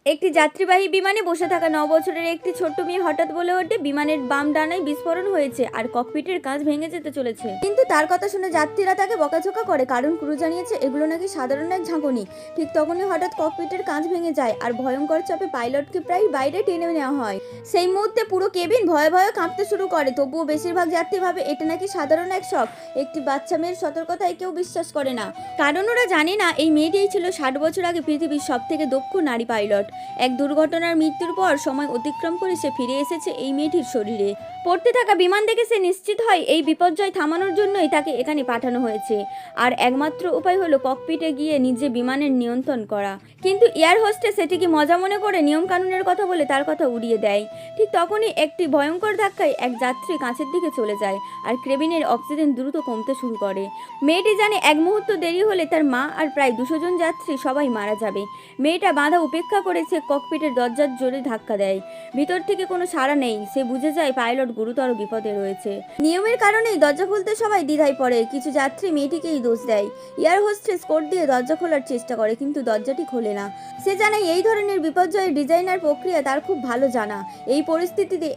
একটি যাত্রীবাহী বিমানে বসে থাকা 9 বছরের একটি ছোট্ট মেয়ে হঠাৎ বলে ওঠে বিমানের বাম ডানায় বিস্ফোরণ হয়েছে আর ককপিটের কাঁচ ভেঙে যেতে চলেছে। কিন্তু তার কথা শুনে যাত্রীরা তাকে বকাঝকা করে, কারণ ক্রু জানিয়েছে এগুলো নাকি সাধারণ এক ঝাঁকুনি। ঠিক তখনই হঠাৎ ককপিটের কাঁচ ভেঙে যায় আর ভয়ঙ্কর চাপে পাইলটকে প্রায় বাইরে টেনে নেওয়া হয়। সেই মুহূর্তে পুরো কেবিন ভয়ে ভয়ে কাঁপতে শুরু করে। তবুও বেশিরভাগ যাত্রী ভাবে এটা নাকি সাধারণ এক শক। একটি বাচ্চা মেয়ের সতর্কতায় কেউ বিশ্বাস করে না, কারণ ওরা জানে না এই মেয়েটিই ছিল 60 বছর আগে পৃথিবীর সবথেকে দক্ষ নারী পাইলট। এক দুর্ঘটনার মৃত্যুর পর সময় অতিক্রম করে সে ফিরে এসেছে এই মেয়েটির শরীরে। পড়তে থাকা বিমান দেখে সে নিশ্চিত হয় এই বিপর্যয় থামানোর জন্যই তাকে এখানে পাঠানো হয়েছে। আর একমাত্র উপায় হলো ককপিটে গিয়ে নিজে বিমানের নিয়ন্ত্রণ করা। কিন্তু এয়ার হোস্টেস সেটিকে মজা মনে করে নিয়মকানুনের কথা বলে তার কথা উড়িয়ে দেয়। ঠিক তখনই একটি ভয়ঙ্কর ধাক্কায় এক যাত্রী কাঁচের দিকে চলে যায় আর কেবিনের অক্সিজেন দ্রুত কমতে শুরু করে। মেয়েটি জানে এক মুহূর্ত দেরি হলে তার মা আর প্রায় 200 জন যাত্রী সবাই মারা যাবে। মেয়েটা বাধা উপেক্ষা করেছে ককপিটের দরজার জোরে ধাক্কা দেয়। ভিতর থেকে কোনো সাড়া নেই। সে বুঝে যায় পাইলট গুরুতর বিপদে রয়েছে। নিয়মের কারণেই দরজা খুলতে সবাই দ্বিধায় পড়ে। কিছু যাত্রী মেয়েটিকেই দোষ দেয়। এয়ার হোস্টেস কোড দিয়ে দরজা খোলার চেষ্টা করে, কিন্তু দরজাটি খোলে না। সে জানে এই ধরনের বিপর্যয়ের ডিজাইনার প্রক্রিয়া তার খুব ভালো জানা। এই পরিস্থিতিতে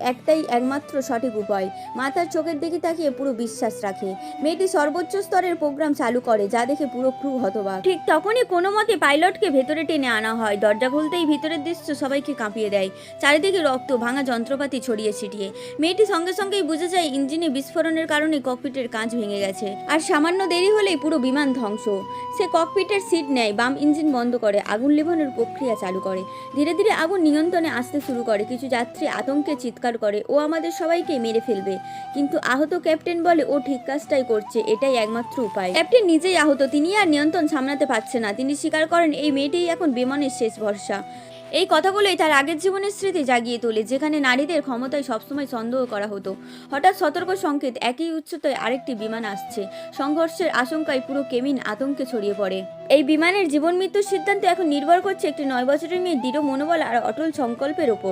একমাত্র সঠিক উপায়। মাথার চোখের দিকে তাকিয়ে পুরো বিশ্বাস রাখে। মেয়েটি সর্বোচ্চ স্তরের প্রোগ্রাম চালু করে, যা দেখে পুরো ক্রু হতবাক। ঠিক তখনই কোনো মতে পাইলটকে ভেতরে টেনে আনা হয়। দরজা খুলতেই ভিতরের দৃশ্য সবাইকে কাঁপিয়ে দেয়। চারিদিকে রক্ত, ভাঙা যন্ত্রপাতি ছড়িয়ে ছিটিয়ে। মেয়েটি সঙ্গে সঙ্গেই বুঝে যায় ইঞ্জিনে বিস্ফোরণের কারণে ককপিটের কাঁচ ভেঙে গেছে আর সামান্য দেরি হলেই পুরো বিমান ধ্বংস। সে ককপিটের সিট নেয়, বাম ইঞ্জিন বন্ধ করে, আগুন নেভানোর প্রক্রিয়া চালু করে। ধীরে ধীরে আগুন নিয়ন্ত্রণে আসতে শুরু করে। কিছু যাত্রী আতঙ্কে চিৎকার করে, ও আমাদের সবাইকে মেরে ফেলবে। কিন্তু আহত ক্যাপ্টেন বলে ও ঠিক কাজটাই করছে, এটাই একমাত্র উপায়। ক্যাপ্টেন নিজেই আহত, তিনি আর নিয়ন্ত্রণ সামলাতে পারছে না। তিনি স্বীকার করেন এই মেয়েটিই এখন বিমানের শেষ ভরসা। এই কথাগুলোই তার আগের জীবনের স্মৃতি জাগিয়ে তোলে, যেখানে নারীদের ক্ষমতায় সবসময় সন্দেহ করা হতো। হঠাৎ সতর্ক সংকেত, একই উচ্চতায় আরেকটি বিমান আসছে। সংঘর্ষের আশঙ্কায় পুরো কেবিন আতঙ্কে ছড়িয়ে পড়ে। এই বিমানের জীবন মৃত্যুর সিদ্ধান্ত এখন নির্ভর করছে একটি 9 বছরের মেয়ের দৃঢ় মনোবল আর অটল সংকল্পের ওপর।